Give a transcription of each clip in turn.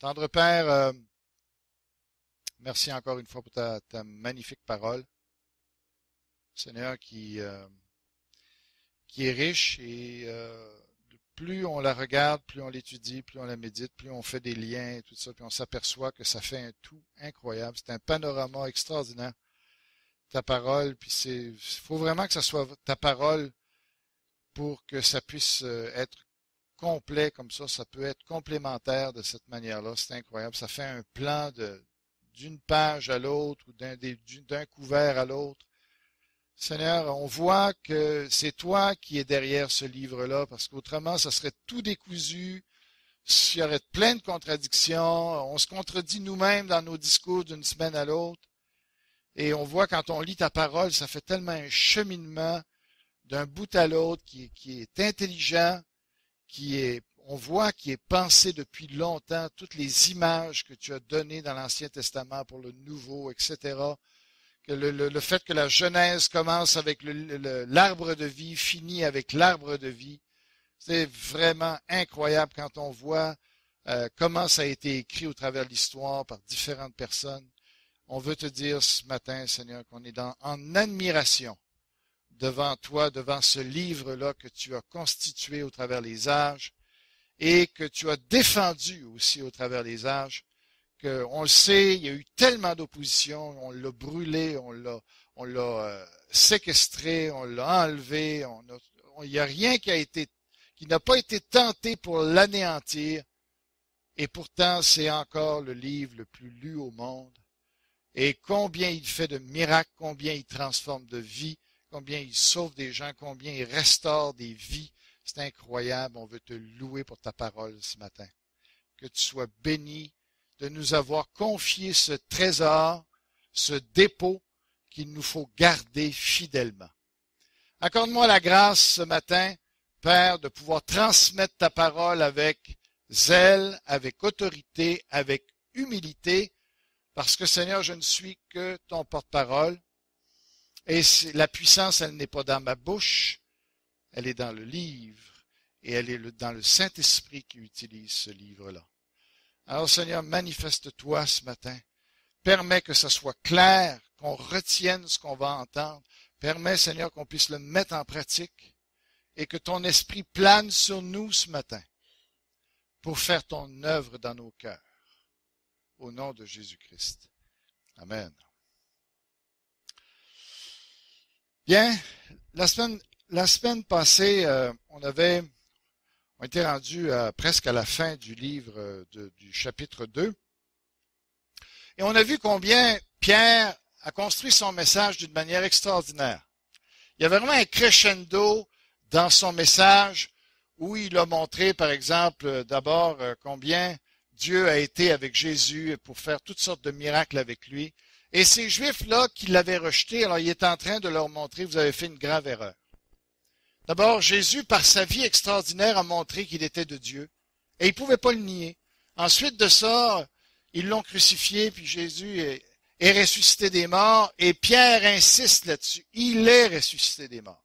Tendre Père, merci encore une fois pour ta magnifique parole, Seigneur, qui est riche et plus on la regarde, plus on l'étudie, plus on la médite, plus on fait des liens et tout ça, puis on s'aperçoit que ça fait un tout incroyable. C'est un panorama extraordinaire, ta parole, puis faut vraiment que ça soit ta parole pour que ça puisse être complet comme ça peut être complémentaire de cette manière-là. C'est incroyable. Ça fait un plan d'une page à l'autre ou d'un couvert à l'autre. Seigneur, on voit que c'est toi qui es derrière ce livre-là, parce qu'autrement, ça serait tout décousu, il y aurait plein de contradictions, on se contredit nous-mêmes dans nos discours d'une semaine à l'autre, et on voit quand on lit ta parole, ça fait tellement un cheminement d'un bout à l'autre qui est intelligent, on voit qui est pensé depuis longtemps, toutes les images que tu as données dans l'Ancien Testament pour le Nouveau, etc., que le fait que la Genèse commence avec l'arbre de vie, finit avec l'arbre de vie. C'est vraiment incroyable quand on voit comment ça a été écrit au travers de l'histoire par différentes personnes. On veut te dire ce matin, Seigneur, qu'on est en admiration devant toi, devant ce livre-là que tu as constitué au travers des âges et que tu as défendu aussi au travers des âges. On le sait, il y a eu tellement d'opposition, on l'a brûlé, on l'a séquestré, on l'a enlevé, il n'y a rien qui n'a pas été tenté pour l'anéantir, et pourtant c'est encore le livre le plus lu au monde. Et combien il fait de miracles, combien il transforme de vie, combien il sauve des gens, combien il restaure des vies. C'est incroyable, on veut te louer pour ta parole ce matin. Que tu sois béni de nous avoir confié ce trésor, ce dépôt qu'il nous faut garder fidèlement. Accorde-moi la grâce ce matin, Père, de pouvoir transmettre ta parole avec zèle, avec autorité, avec humilité, parce que Seigneur, je ne suis que ton porte-parole, et la puissance, elle n'est pas dans ma bouche, elle est dans le livre, et elle est dans le Saint-Esprit qui utilise ce livre-là. Alors Seigneur, manifeste-toi ce matin. Permets que ce soit clair, qu'on retienne ce qu'on va entendre. Permets, Seigneur, qu'on puisse le mettre en pratique et que ton esprit plane sur nous ce matin pour faire ton œuvre dans nos cœurs. Au nom de Jésus-Christ. Amen. Bien, la semaine passée, on était rendu presque à la fin du livre du chapitre 2. Et on a vu combien Pierre a construit son message d'une manière extraordinaire. Il y avait vraiment un crescendo dans son message où il a montré, par exemple, d'abord combien Dieu a été avec Jésus pour faire toutes sortes de miracles avec lui. Et ces Juifs-là qui l'avaient rejeté, alors il est en train de leur montrer, vous avez fait une grave erreur. D'abord, Jésus, par sa vie extraordinaire, a montré qu'il était de Dieu. Et il ne pouvait pas le nier. Ensuite de ça, ils l'ont crucifié, puis Jésus est ressuscité des morts, et Pierre insiste là-dessus. Il est ressuscité des morts.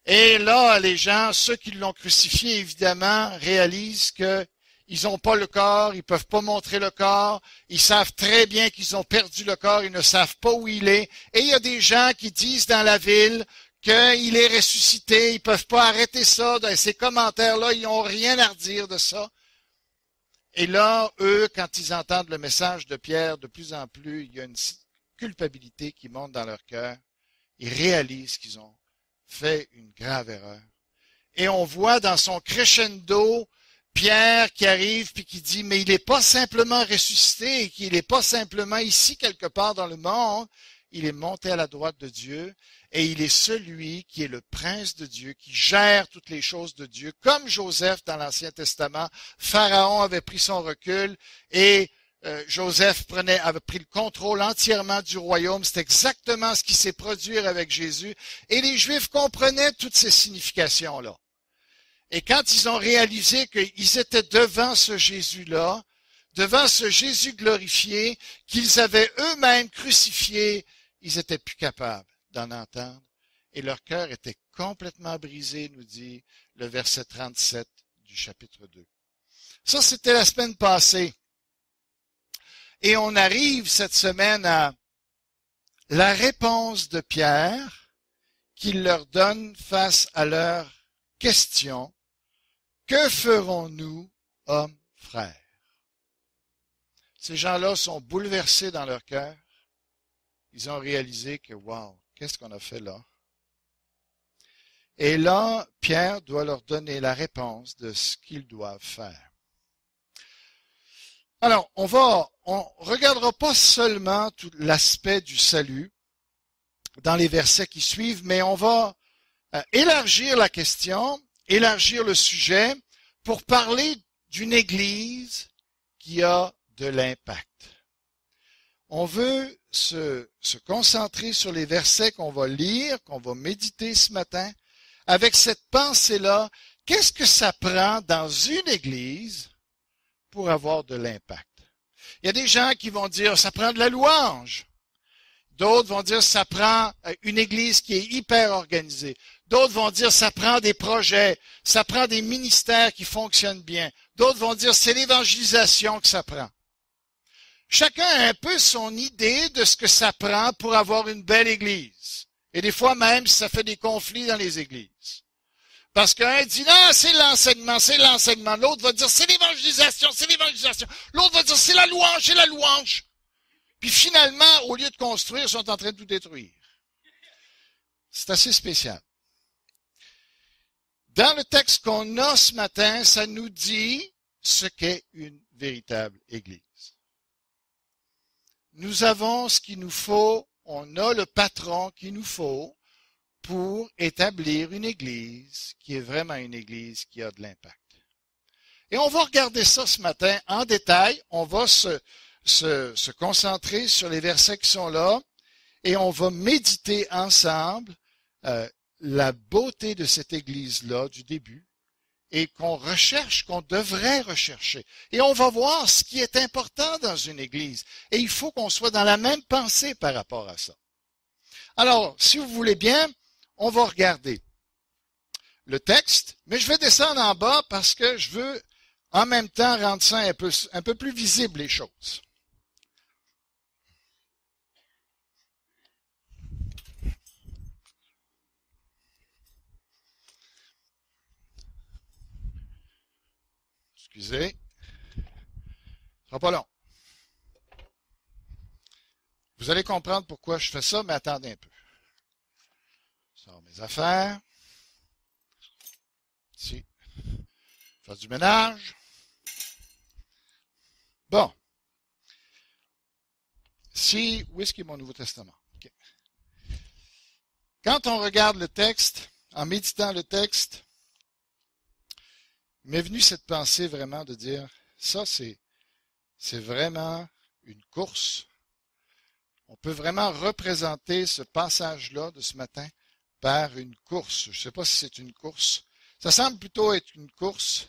Et là, les gens, ceux qui l'ont crucifié, évidemment, réalisent qu'ils n'ont pas le corps, ils ne peuvent pas montrer le corps, ils savent très bien qu'ils ont perdu le corps, ils ne savent pas où il est. Et il y a des gens qui disent dans la ville qu'il est ressuscité, ils ne peuvent pas arrêter ça, dans ces commentaires-là, ils n'ont rien à redire de ça. Et là, eux, quand ils entendent le message de Pierre, de plus en plus, il y a une culpabilité qui monte dans leur cœur. Ils réalisent qu'ils ont fait une grave erreur. Et on voit dans son crescendo, Pierre qui arrive puis qui dit, mais il n'est pas simplement ressuscité, qu'il n'est pas simplement ici quelque part dans le monde, il est monté à la droite de Dieu et il est celui qui est le prince de Dieu, qui gère toutes les choses de Dieu, comme Joseph dans l'Ancien Testament. Pharaon avait pris son recul et Joseph avait pris le contrôle entièrement du royaume. C'est exactement ce qui s'est produit avec Jésus. Et les Juifs comprenaient toutes ces significations-là. Et quand ils ont réalisé qu'ils étaient devant ce Jésus-là, devant ce Jésus glorifié, qu'ils avaient eux-mêmes crucifié, ils étaient plus capables d'en entendre. Et leur cœur était complètement brisé, nous dit le verset 37 du chapitre 2. Ça, c'était la semaine passée. Et on arrive cette semaine à la réponse de Pierre qu'il leur donne face à leur question. Que ferons-nous, hommes, frères? Ces gens-là sont bouleversés dans leur cœur. Ils ont réalisé que, wow, qu'est-ce qu'on a fait là? Et là, Pierre doit leur donner la réponse de ce qu'ils doivent faire. Alors, on regardera pas seulement tout l'aspect du salut dans les versets qui suivent, mais on va élargir la question, élargir le sujet pour parler d'une Église qui a de l'impact. On veut se concentrer sur les versets qu'on va lire, qu'on va méditer ce matin, avec cette pensée-là, qu'est-ce que ça prend dans une Église pour avoir de l'impact? Il y a des gens qui vont dire, ça prend de la louange. D'autres vont dire, ça prend une Église qui est hyper organisée. D'autres vont dire, ça prend des projets, ça prend des ministères qui fonctionnent bien. D'autres vont dire, c'est l'évangélisation que ça prend. Chacun a un peu son idée de ce que ça prend pour avoir une belle Église. Et des fois même, ça fait des conflits dans les églises. Parce qu'un dit, non, c'est l'enseignement, c'est l'enseignement. L'autre va dire, c'est l'évangélisation, c'est l'évangélisation. L'autre va dire, c'est la louange, c'est la louange. Puis finalement, au lieu de construire, ils sont en train de tout détruire. C'est assez spécial. Dans le texte qu'on a ce matin, ça nous dit ce qu'est une véritable Église. Nous avons ce qu'il nous faut, on a le patron qu'il nous faut pour établir une Église qui est vraiment une Église qui a de l'impact. Et on va regarder ça ce matin en détail. On va se concentrer sur les versets qui sont là et on va méditer ensemble la beauté de cette Église-là du début et qu'on recherche, qu'on devrait rechercher. Et on va voir ce qui est important dans une Église. Et il faut qu'on soit dans la même pensée par rapport à ça. Alors, si vous voulez bien, on va regarder le texte, mais je vais descendre en bas parce que je veux en même temps rendre ça un peu plus visible les choses. Excusez. Ce sera pas long. Vous allez comprendre pourquoi je fais ça, mais attendez un peu. Je sors mes affaires. Ici. Faire du ménage. Bon. Où est-ce qu'il est mon Nouveau Testament? Okay. Quand on regarde le texte, en méditant le texte, il m'est venu cette pensée vraiment de dire, ça c'est vraiment une course. On peut vraiment représenter ce passage-là de ce matin par une course. Je ne sais pas si c'est une course. Ça semble plutôt être une course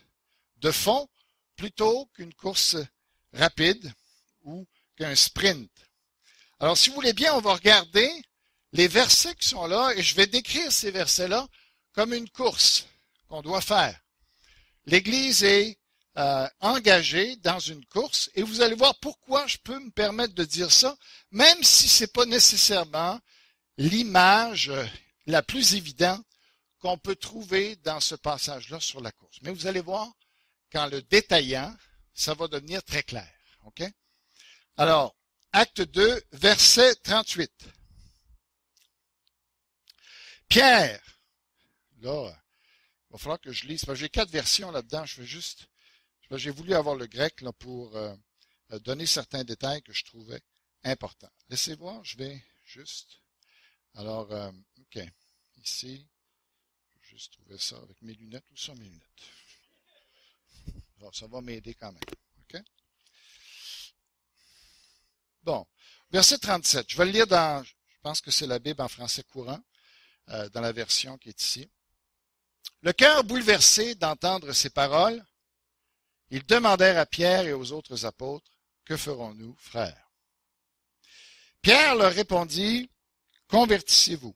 de fond plutôt qu'une course rapide ou qu'un sprint. Alors, si vous voulez bien, on va regarder les versets qui sont là et je vais décrire ces versets-là comme une course qu'on doit faire. L'Église est engagée dans une course et vous allez voir pourquoi je peux me permettre de dire ça, même si ce n'est pas nécessairement l'image la plus évidente qu'on peut trouver dans ce passage-là sur la course. Mais vous allez voir, qu'en le détaillant, ça va devenir très clair. OK? Alors, acte 2, verset 38. Pierre, là, il va falloir que je lise, parce que j'ai 4 versions là-dedans, j'ai voulu avoir le grec là, pour donner certains détails que je trouvais importants. Laissez voir, je vais juste, alors, OK, ici, je vais juste trouver ça avec mes lunettes, où sont mes lunettes? Alors, ça va m'aider quand même, OK? Bon, verset 37, je vais le lire je pense que c'est la Bible en français courant, dans la version qui est ici. Le cœur bouleversé d'entendre ces paroles, ils demandèrent à Pierre et aux autres apôtres, « Que ferons-nous, frères? » Pierre leur répondit, « Convertissez-vous,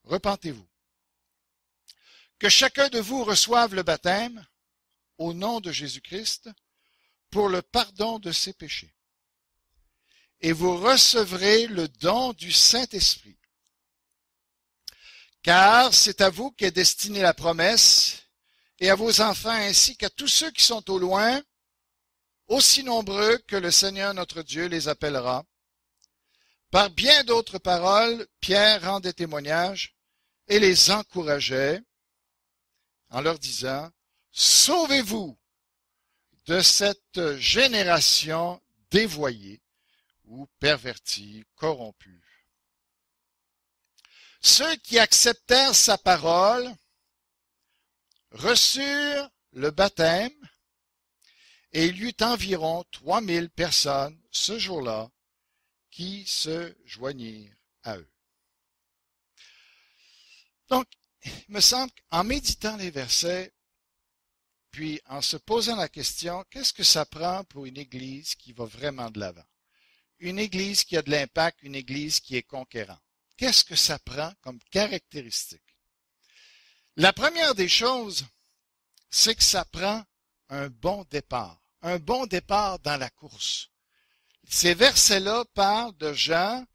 repentez-vous. Que chacun de vous reçoive le baptême au nom de Jésus-Christ pour le pardon de ses péchés. Et vous recevrez le don du Saint-Esprit. Car c'est à vous qu'est destinée la promesse, et à vos enfants ainsi qu'à tous ceux qui sont au loin, aussi nombreux que le Seigneur notre Dieu les appellera. Par bien d'autres paroles, Pierre rendait témoignage et les encourageait en leur disant, « Sauvez-vous de cette génération dévoyée ou pervertie, corrompue. » Ceux qui acceptèrent sa parole reçurent le baptême, et il y eut environ 3000 personnes ce jour-là qui se joignirent à eux. Donc, il me semble qu'en méditant les versets, puis en se posant la question, qu'est-ce que ça prend pour une Église qui va vraiment de l'avant? Une Église qui a de l'impact, une Église qui est conquérante. Qu'est-ce que ça prend comme caractéristique? La première des choses, c'est que ça prend un bon départ dans la course. Ces versets-là parlent de gens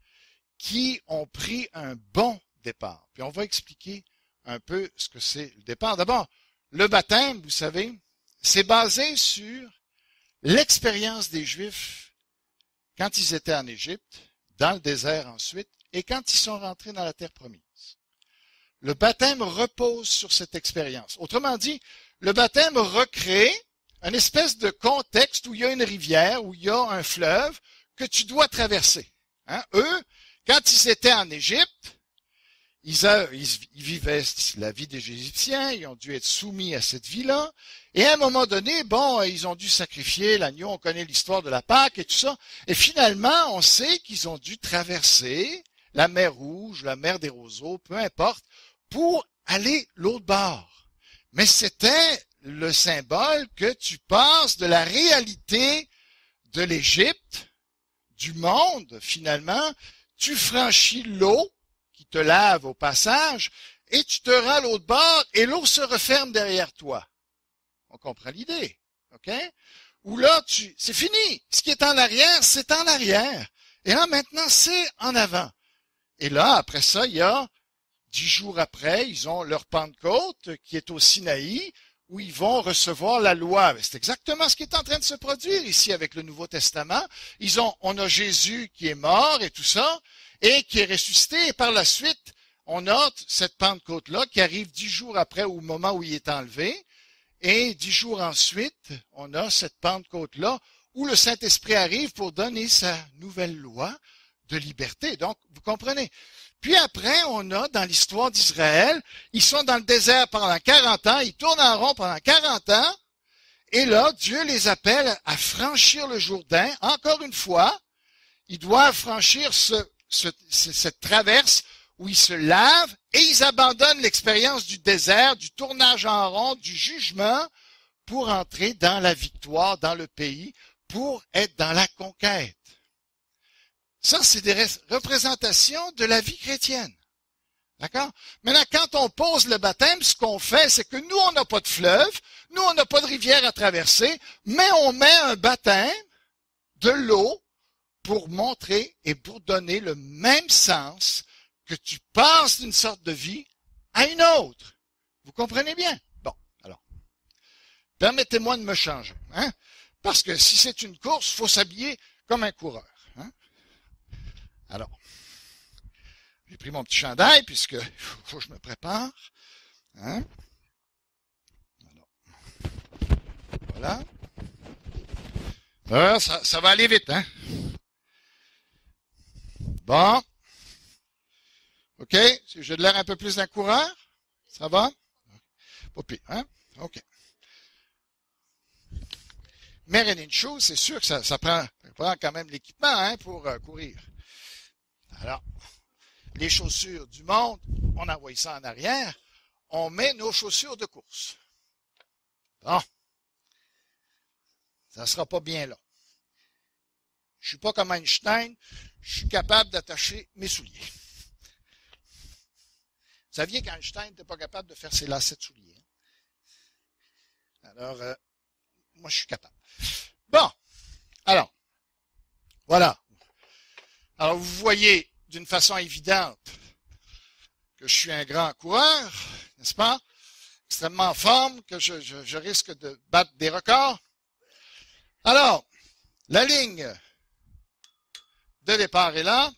qui ont pris un bon départ. Puis on va expliquer un peu ce que c'est le départ. D'abord, le baptême, vous savez, c'est basé sur l'expérience des Juifs quand ils étaient en Égypte, dans le désert ensuite, et quand ils sont rentrés dans la terre promise. Le baptême repose sur cette expérience. Autrement dit, le baptême recrée une espèce de contexte où il y a une rivière, où il y a un fleuve que tu dois traverser. Eux, quand ils étaient en Égypte, ils vivaient la vie des Égyptiens, ils ont dû être soumis à cette vie-là, et à un moment donné, ils ont dû sacrifier l'agneau, on connaît l'histoire de la Pâque et tout ça, et finalement, on sait qu'ils ont dû traverser la mer Rouge, la mer des Roseaux, peu importe, pour aller l'autre bord. Mais c'était le symbole que tu passes de la réalité de l'Égypte, du monde, finalement, tu franchis l'eau qui te lave au passage, et tu te rends à l'autre bord, et l'eau se referme derrière toi. On comprend l'idée, ok? Ou là, c'est fini. Ce qui est en arrière, c'est en arrière. Et là, maintenant, c'est en avant. Et là, après ça, il y a 10 jours après, ils ont leur Pentecôte, qui est au Sinaï, où ils vont recevoir la loi. C'est exactement ce qui est en train de se produire ici avec le Nouveau Testament. On a Jésus qui est mort et tout ça, et qui est ressuscité, et par la suite, on a cette Pentecôte-là qui arrive 10 jours après au moment où il est enlevé, et 10 jours ensuite, on a cette Pentecôte-là où le Saint-Esprit arrive pour donner sa nouvelle loi de liberté. Donc, vous comprenez. Puis après, on a dans l'histoire d'Israël, ils sont dans le désert pendant 40 ans, ils tournent en rond pendant 40 ans, et là, Dieu les appelle à franchir le Jourdain. Encore une fois, ils doivent franchir cette traverse où ils se lavent, et ils abandonnent l'expérience du désert, du tournage en rond, du jugement, pour entrer dans la victoire, dans le pays, pour être dans la conquête. Ça, c'est des représentations de la vie chrétienne. D'accord? Maintenant, quand on pose le baptême, ce qu'on fait, c'est que nous, on n'a pas de fleuve, nous, on n'a pas de rivière à traverser, mais on met un baptême de l'eau pour montrer et pour donner le même sens que tu passes d'une sorte de vie à une autre. Vous comprenez bien? Bon, alors, permettez-moi de me changer. Parce que si c'est une course, il faut s'habiller comme un coureur. Alors, j'ai pris mon petit chandail puisque faut que je me prépare. Alors, voilà. Ça va aller vite, Bon. OK. Si j'ai de l'air un peu plus d'un coureur, ça va? Pas pire, OK. Mais rien d'une chose, c'est sûr que ça prend quand même l'équipement pour courir. Alors, les chaussures du monde, on envoie ça en arrière, on met nos chaussures de course. Bon, ça ne sera pas bien là. Je suis pas comme Einstein, je suis capable d'attacher mes souliers. Vous saviez qu'Einstein n'était pas capable de faire ses lacets de souliers. Alors, moi, je suis capable. Bon. Alors, voilà. Alors, vous voyez d'une façon évidente que je suis un grand coureur, n'est-ce pas? Extrêmement en forme, que je risque de battre des records. Alors, la ligne de départ est là.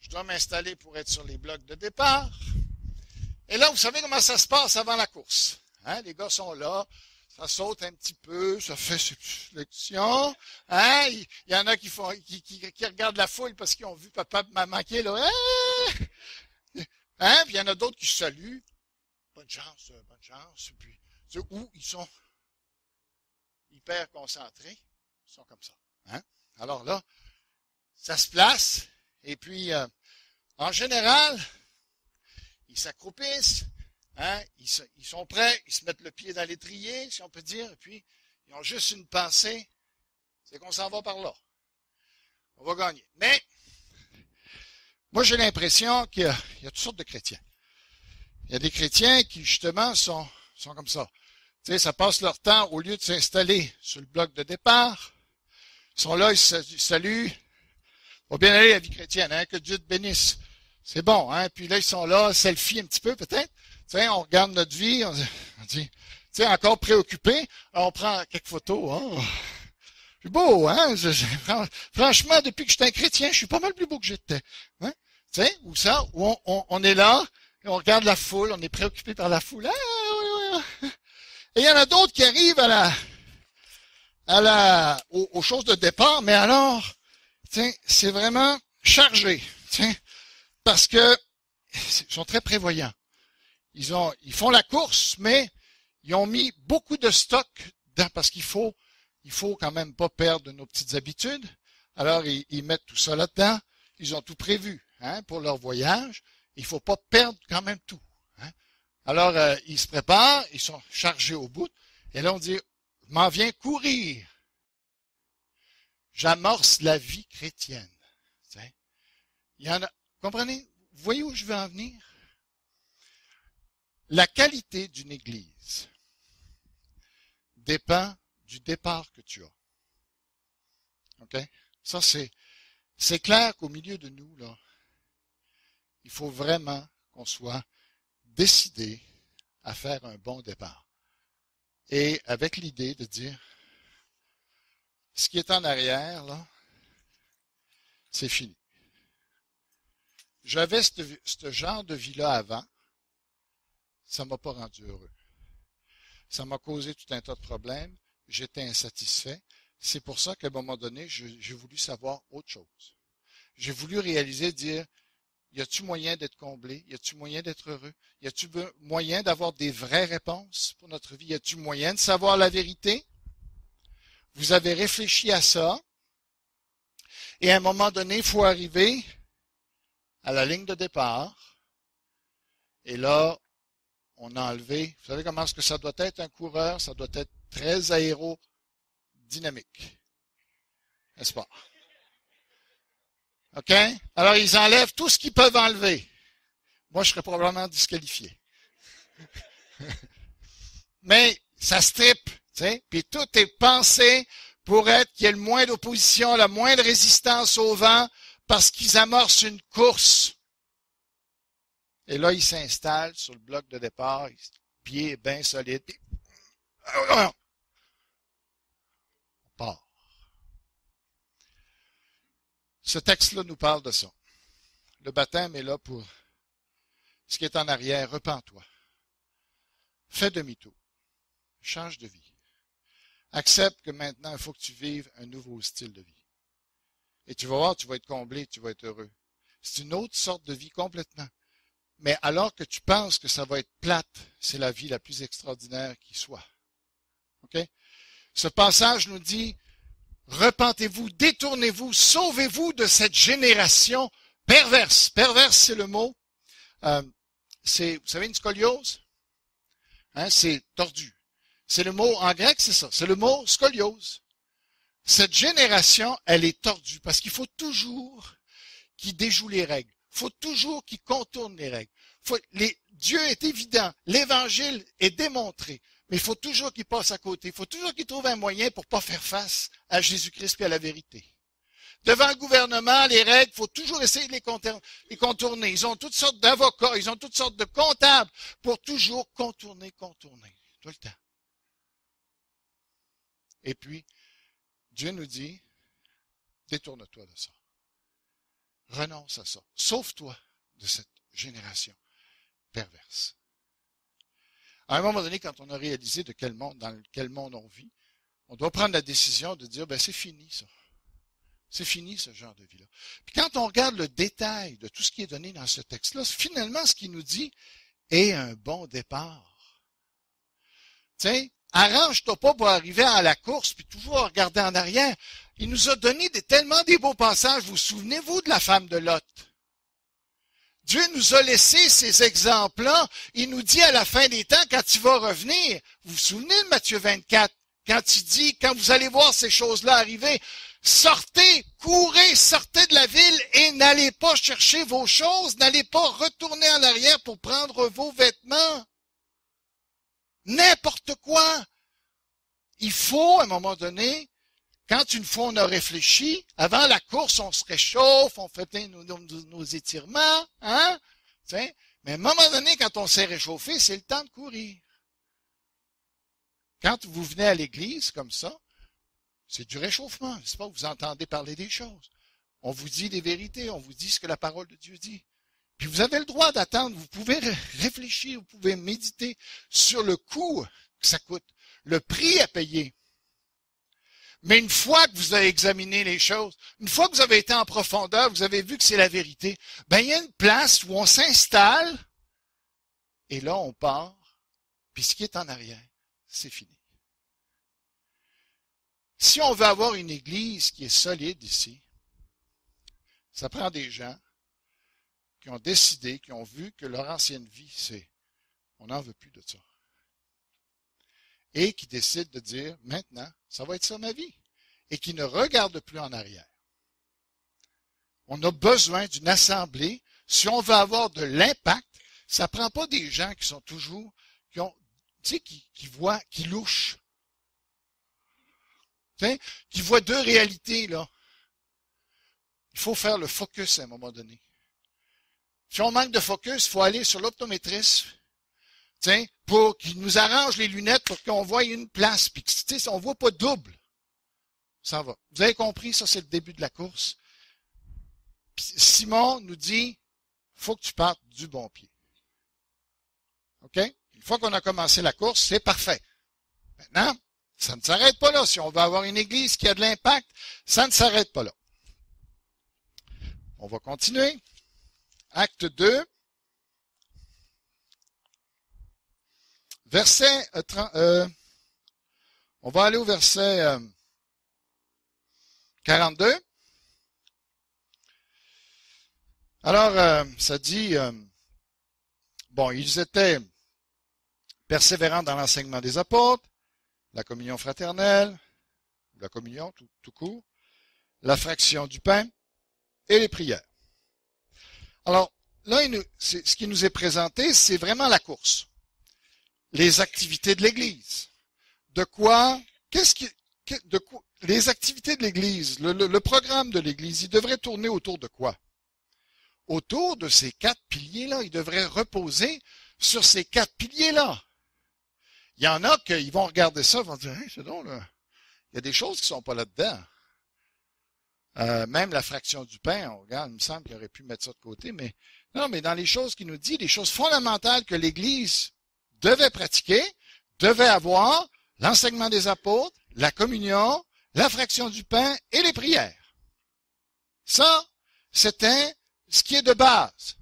Je dois m'installer pour être sur les blocs de départ. Et là, vous savez comment ça se passe avant la course. Hein? Les gars sont là, ça saute un petit peu, ça fait ses petites flexions. Hein? Il y en a qui regardent la foule parce qu'ils ont vu papa manquer là. Hein? Puis il y en a d'autres qui se saluent. Bonne chance, bonne chance. Puis, où ils sont hyper concentrés. Ils sont comme ça. Hein? Alors là, ça se place. Et puis, en général, ils s'accroupissent. Hein? Ils sont prêts. Ils se mettent le pied dans l'étrier, si on peut dire. Et puis, ils ont juste une pensée. C'est qu'on s'en va par là. On va gagner. Mais, moi, j'ai l'impression qu'il y a toutes sortes de chrétiens. Il y a des chrétiens qui, justement, sont comme ça. Tu sais, ça passe leur temps, au lieu de s'installer sur le bloc de départ, ils sont là, ils se saluent. Va bien aller la vie chrétienne, hein, que Dieu te bénisse. C'est bon, hein. Puis là, ils sont là, selfie un petit peu, peut-être. Tu sais, on regarde notre vie, on dit, tu sais, encore préoccupé. Alors, on prend quelques photos, hein. C'est beau, hein. Franchement, depuis que je suis un chrétien, je suis pas mal plus beau que j'étais. Hein? Tu sais, ou ça, où on est là, et on regarde la foule, on est préoccupé par la foule. Et il y en a d'autres qui arrivent aux choses de départ, mais alors, c'est vraiment chargé, parce que ils sont très prévoyants. Ils font la course, mais ils ont mis beaucoup de stock dedans, parce qu'il faut quand même pas perdre nos petites habitudes. Alors, ils mettent tout ça là-dedans. Ils ont tout prévu, hein, pour leur voyage. Il faut pas perdre quand même tout. Hein. Alors, ils se préparent, ils sont chargés au bout. Et là, on dit, je m'en viens courir. J'amorce la vie chrétienne. Il y en a, comprenez? Vous voyez où je veux en venir? La qualité d'une église dépend du départ que tu as. OK? Ça, c'est clair qu'au milieu de nous, là, il faut vraiment qu'on soit décidé à faire un bon départ. Et avec l'idée de dire, ce qui est en arrière, là, c'est fini. J'avais ce genre de vie-là avant, ça ne m'a pas rendu heureux. Ça m'a causé tout un tas de problèmes, j'étais insatisfait. C'est pour ça qu'à un moment donné, j'ai voulu savoir autre chose. J'ai voulu réaliser, dire, y a-t-il moyen d'être comblé? Y a-t-il moyen d'être heureux? Y a-t-il moyen d'avoir des vraies réponses pour notre vie? Y a-t-il moyen de savoir la vérité? Vous avez réfléchi à ça. Et à un moment donné, il faut arriver à la ligne de départ. Et là, on a enlevé. Vous savez comment est-ce que ça doit être un coureur? Ça doit être très aérodynamique. N'est-ce pas? OK? Alors, ils enlèvent tout ce qu'ils peuvent enlever. Moi, je serais probablement disqualifié. Mais ça strippe, tu sais, puis tout est pensé pour être qu'il y ait le moins d'opposition, la moindre résistance au vent, parce qu'ils amorcent une course. Et là, ils s'installent sur le bloc de départ, pied bien solide. On part. Ce texte-là nous parle de ça. Le baptême est là pour ce qui est en arrière. Repens-toi. Fais demi-tour. Change de vie. Accepte que maintenant, il faut que tu vives un nouveau style de vie. Et tu vas voir, tu vas être comblé, tu vas être heureux. C'est une autre sorte de vie complètement. Mais alors que tu penses que ça va être plate, c'est la vie la plus extraordinaire qui soit. OK? Ce passage nous dit, repentez-vous, détournez-vous, sauvez-vous de cette génération perverse. Perverse, c'est le mot. Vous savez, une scoliose? Hein, c'est tordu. C'est le mot, en grec, c'est ça. C'est le mot scoliose. Cette génération, elle est tordue parce qu'il faut toujours qu'il déjoue les règles. Il faut toujours qu'il contourne les règles. Dieu est évident. L'évangile est démontré. Mais il faut toujours qu'il passe à côté. Il faut toujours qu'il trouve un moyen pour pas faire face à Jésus-Christ et à la vérité. Devant le gouvernement, les règles, il faut toujours essayer de les contourner. Ils ont toutes sortes d'avocats, ils ont toutes sortes de comptables pour toujours contourner, tout le temps. Et puis, Dieu nous dit, détourne-toi de ça. Renonce à ça. Sauve-toi de cette génération perverse. À un moment donné, quand on a réalisé dans quel monde on vit, on doit prendre la décision de dire, c'est fini ça. C'est fini ce genre de vie-là. Puis quand on regarde le détail de tout ce qui est donné dans ce texte-là, finalement, ce qu'il nous dit est un bon départ. Tiens, arrange-toi pas pour arriver à la course puis toujours regarder en arrière. Il nous a donné tellement des beaux passages. Vous souvenez-vous de la femme de Lot? Dieu nous a laissé ces exemples-là. Il nous dit à la fin des temps, quand il va revenir, vous vous souvenez de Matthieu 24, quand il dit, quand vous allez voir ces choses-là arriver, sortez, courez, sortez de la ville et n'allez pas chercher vos choses, n'allez pas retourner en arrière pour prendre vos vêtements. N'importe quoi. Il faut, à un moment donné, quand une fois on a réfléchi, avant la course, on se réchauffe, on fait nos étirements, hein? Mais à un moment donné, quand on s'est réchauffé, c'est le temps de courir. Quand vous venez à l'église comme ça, c'est du réchauffement, n'est-ce pas? Vous entendez parler des choses. On vous dit des vérités, on vous dit ce que la parole de Dieu dit. Puis vous avez le droit d'attendre, vous pouvez réfléchir, vous pouvez méditer sur le coût que ça coûte, le prix à payer. Mais une fois que vous avez examiné les choses, une fois que vous avez été en profondeur, vous avez vu que c'est la vérité, il y a une place où on s'installe, et là on part, puis ce qui est en arrière, c'est fini. Si on veut avoir une église qui est solide ici, ça prend des gens qui ont décidé, qui ont vu que leur ancienne vie, on n'en veut plus de ça. Et qui décident de dire, maintenant, ça va être ça ma vie. Et qui ne regardent plus en arrière. On a besoin d'une assemblée. Si on veut avoir de l'impact, ça ne prend pas des gens qui sont toujours, qui voient, qui louchent. Qui voient deux réalités, là. Il faut faire le focus à un moment donné. Si on manque de focus, il faut aller sur l'optométriste, pour qu'il nous arrange les lunettes pour qu'on voie une place. Puis, si on ne voit pas double, ça va. Vous avez compris, ça c'est le début de la course. Puis Simon nous dit, faut que tu partes du bon pied. OK? Une fois qu'on a commencé la course, c'est parfait. Maintenant, ça ne s'arrête pas là. Si on veut avoir une église qui a de l'impact, ça ne s'arrête pas là. On va continuer. Acte 2. Verset 30, on va aller au verset 42. Alors, ça dit, ils étaient persévérants dans l'enseignement des apôtres, la communion fraternelle, la communion tout court, la fraction du pain et les prières. Alors, là, ce qui nous est présenté, c'est vraiment la course. Les activités de l'Église. Les activités de l'Église, le programme de l'Église, il devrait tourner autour de quoi? Autour de ces 4 piliers-là. Il devrait reposer sur ces 4 piliers-là. Il y en a qui vont regarder ça, vont dire, c'est drôle, là. Il y a des choses qui ne sont pas là-dedans. Même la fraction du pain, on regarde, il me semble qu'il aurait pu mettre ça de côté, mais non, mais dans les choses qu'il nous dit, les choses fondamentales que l'Église devait pratiquer, devait avoir l'enseignement des apôtres, la communion, la fraction du pain et les prières. Ça, c'était ce qui est de base.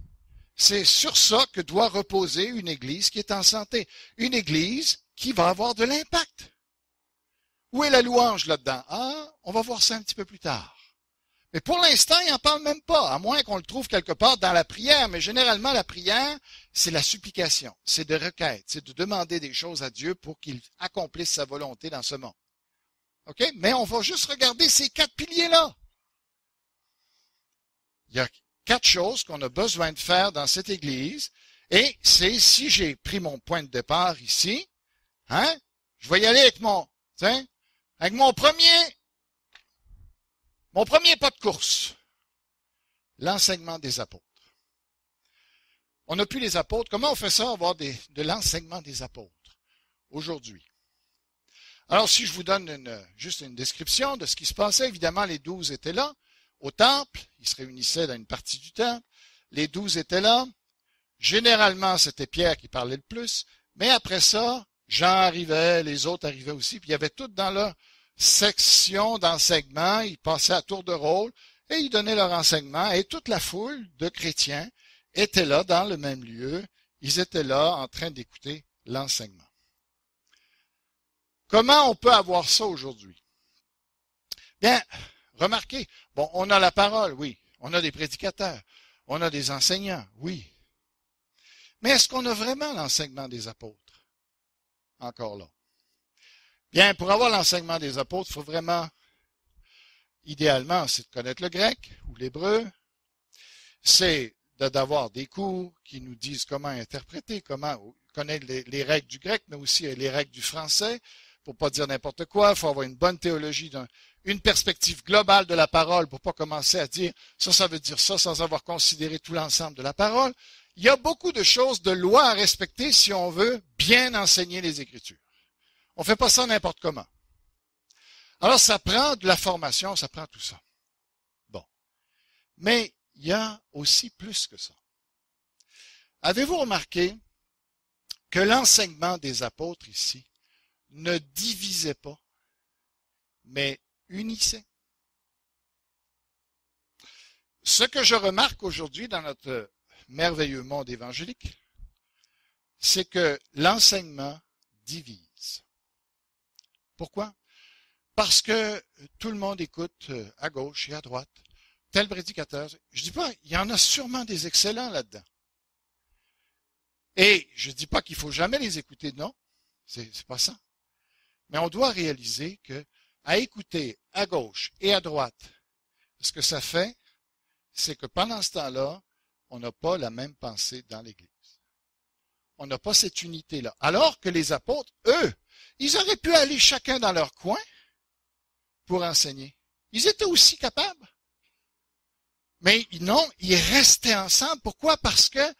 C'est sur ça que doit reposer une Église qui est en santé. Une Église qui va avoir de l'impact. Où est la louange là-dedans? On va voir ça un petit peu plus tard. Mais pour l'instant, il n'en parle même pas, à moins qu'on le trouve quelque part dans la prière. Mais généralement, la prière, c'est la supplication, c'est de requête, c'est de demander des choses à Dieu pour qu'il accomplisse sa volonté dans ce monde. OK? Mais on va juste regarder ces 4 piliers-là. Il y a 4 choses qu'on a besoin de faire dans cette Église. Et c'est, si j'ai pris mon point de départ ici, Hein? Je vais y aller avec mon premier pas de course. L'enseignement des apôtres. On n'a plus les apôtres. Comment on fait ça, avoir de l'enseignement des apôtres aujourd'hui? Alors, si je vous donne juste une description de ce qui se passait, évidemment, les 12 étaient là, au temple. Ils se réunissaient dans une partie du temple. Les 12 étaient là. Généralement, c'était Pierre qui parlait le plus. Mais après ça, Jean arrivait, les autres arrivaient aussi. Puis il y avait tout dans leur section d'enseignement. Ils passaient à tour de rôle et ils donnaient leur enseignement. Et toute la foule de chrétiens était là dans le même lieu. Ils étaient là en train d'écouter l'enseignement. Comment on peut avoir ça aujourd'hui? Bien, remarquez, bon, on a la parole, oui. On a des prédicateurs. On a des enseignants, oui. Mais est-ce qu'on a vraiment l'enseignement des apôtres? Encore là. Bien, pour avoir l'enseignement des apôtres, il faut vraiment, idéalement, c'est de connaître le grec ou l'hébreu. C'est d'avoir des cours qui nous disent comment interpréter, comment connaître les règles du grec, mais aussi les règles du français, pour pas dire n'importe quoi. Il faut avoir une bonne théologie, une perspective globale de la parole pour pas commencer à dire ça veut dire ça sans avoir considéré tout l'ensemble de la parole. Il y a beaucoup de choses, de lois à respecter si on veut bien enseigner les Écritures. On fait pas ça n'importe comment. Alors ça prend de la formation, ça prend tout ça. Bon. Mais il y a aussi plus que ça. Avez-vous remarqué que l'enseignement des apôtres ici ne divisait pas, mais unissait? Ce que je remarque aujourd'hui dans notre merveilleux monde évangélique, c'est que l'enseignement divise. Pourquoi? Parce que tout le monde écoute à gauche et à droite tel prédicateur. Je dis pas, il y en a sûrement des excellents là-dedans. Et je dis pas qu'il faut jamais les écouter, non, c'est pas ça. Mais on doit réaliser que à écouter à gauche et à droite, ce que ça fait, c'est que pendant ce temps-là, on n'a pas la même pensée dans l'Église. On n'a pas cette unité-là. Alors que les apôtres, eux, ils auraient pu aller chacun dans leur coin pour enseigner. Ils étaient aussi capables. Mais non, ils restaient ensemble. Pourquoi? Parce que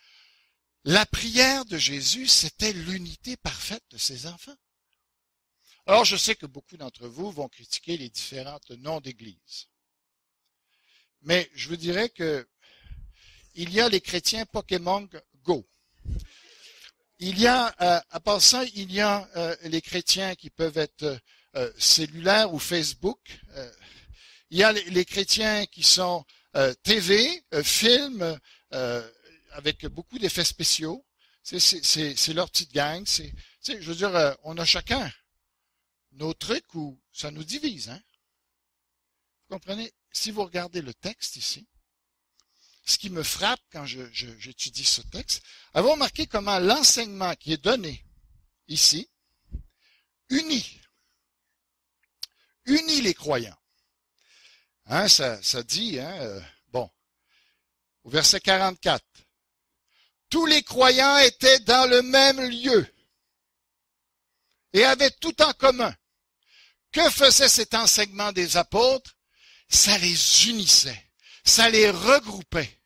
la prière de Jésus, c'était l'unité parfaite de ses enfants. Alors, je sais que beaucoup d'entre vous vont critiquer les différentes noms d'église. Mais je vous dirais que il y a les chrétiens Pokémon Go. Il y a, à part ça, il y a les chrétiens qui peuvent être cellulaires ou Facebook. Il y a les chrétiens qui sont TV, films, avec beaucoup d'effets spéciaux. C'est leur petite gang. Je veux dire, on a chacun nos trucs où ça nous divise. Hein? Vous comprenez? Si vous regardez le texte ici, ce qui me frappe quand j'étudie ce texte, avez-vous remarqué comment l'enseignement qui est donné ici unit les croyants. Hein, ça dit, bon, au verset 44, tous les croyants étaient dans le même lieu et avaient tout en commun. Que faisait cet enseignement des apôtres? Ça les unissait, ça les regroupait.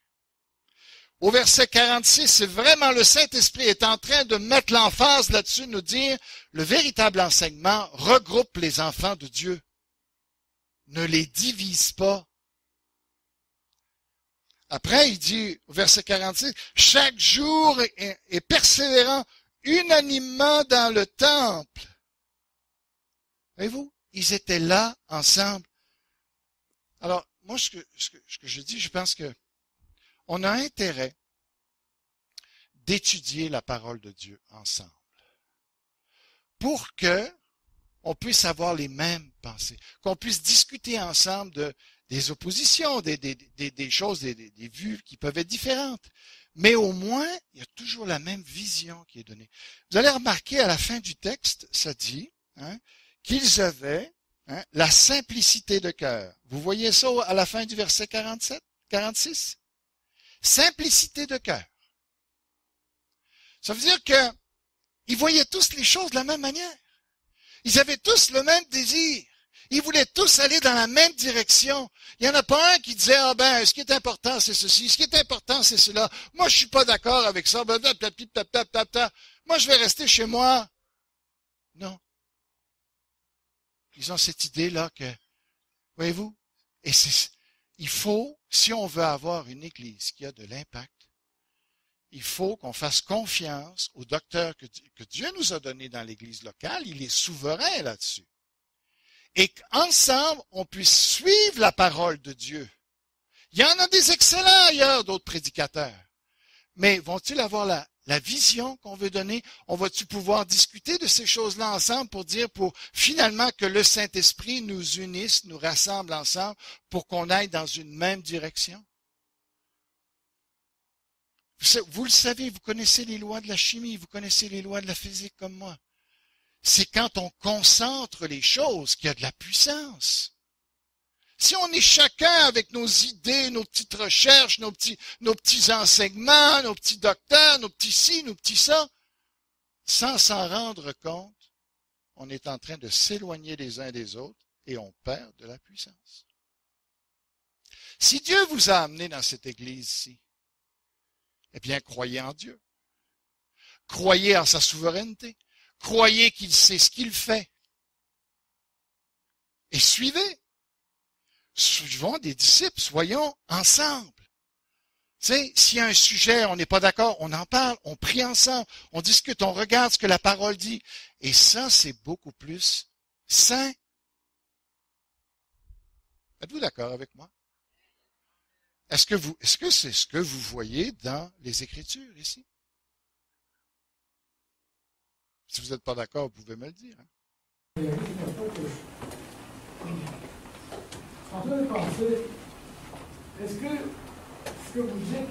Au verset 46, c'est vraiment le Saint-Esprit est en train de mettre l'emphase là-dessus, nous dire, le véritable enseignement regroupe les enfants de Dieu. Ne les divise pas. Après, il dit, au verset 46, chaque jour est persévérant unanimement dans le temple. Voyez-vous, ils étaient là, ensemble. Alors, moi, ce que je dis, je pense que on a intérêt d'étudier la parole de Dieu ensemble pour que on puisse avoir les mêmes pensées, qu'on puisse discuter ensemble des oppositions, des choses, des vues qui peuvent être différentes. Mais au moins, il y a toujours la même vision qui est donnée. Vous allez remarquer à la fin du texte, ça dit qu'ils avaient la simplicité de cœur. Vous voyez ça à la fin du verset 46? Simplicité de cœur. Ça veut dire que Ils voyaient tous les choses de la même manière. Ils avaient tous le même désir. Ils voulaient tous aller dans la même direction. Il n'y en a pas un qui disait, ah ben, ce qui est important, c'est ceci, ce qui est important, c'est cela. Moi, je suis pas d'accord avec ça. Moi, je vais rester chez moi. Non. Ils ont cette idée-là que, voyez-vous, et il faut, si on veut avoir une église qui a de l'impact, il faut qu'on fasse confiance au docteur que Dieu nous a donné dans l'église locale. Il est souverain là-dessus. Et qu'ensemble, on puisse suivre la parole de Dieu. Il y en a des excellents ailleurs, d'autres prédicateurs. Mais vont-ils avoir la vision qu'on veut donner? On va-tu pouvoir discuter de ces choses-là ensemble pour finalement que le Saint-Esprit nous unisse, nous rassemble ensemble pour qu'on aille dans une même direction? Vous le savez, vous connaissez les lois de la chimie, vous connaissez les lois de la physique comme moi. C'est quand on concentre les choses qu'il y a de la puissance. Si on est chacun avec nos idées, nos petites recherches, nos petits enseignements, nos petits docteurs, nos petits ci, nos petits ça, sans s'en rendre compte, on est en train de s'éloigner les uns des autres et on perd de la puissance. Si Dieu vous a amené dans cette église-ci, eh bien, croyez en Dieu. Croyez en sa souveraineté. Croyez qu'il sait ce qu'il fait. Et suivez. Suivons des disciples, soyons ensemble. Tu sais, s'il y a un sujet, on n'est pas d'accord, on en parle, on prie ensemble, on discute, on regarde ce que la parole dit. Et ça, c'est beaucoup plus sain. Êtes-vous d'accord avec moi? Est-ce que c'est ce que vous voyez dans les Écritures ici? Si vous n'êtes pas d'accord, vous pouvez me le dire. Hein? En train de penser, est-ce que ce que vous dites,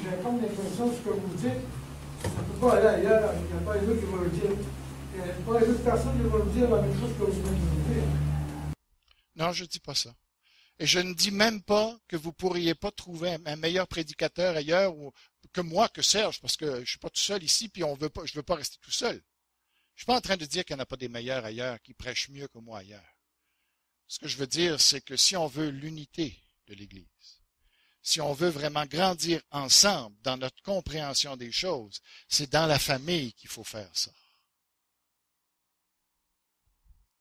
j'ai comme l'impression que ce que vous dites, ça ne peut pas aller ailleurs, il n'y a pas les autres qui vont le dire. Il n'y a pas les autres personnes qui vont le dire la même chose que vous venez de nous dire. Non, je ne dis pas ça. Et je ne dis même pas que vous ne pourriez pas trouver un meilleur prédicateur ailleurs que moi, que Serge, parce que je ne suis pas tout seul ici, puis je ne veux pas rester tout seul. Je ne suis pas en train de dire qu'il n'y en a pas des meilleurs ailleurs qui prêchent mieux que moi ailleurs. Ce que je veux dire, c'est que si on veut l'unité de l'Église, si on veut vraiment grandir ensemble dans notre compréhension des choses, c'est dans la famille qu'il faut faire ça.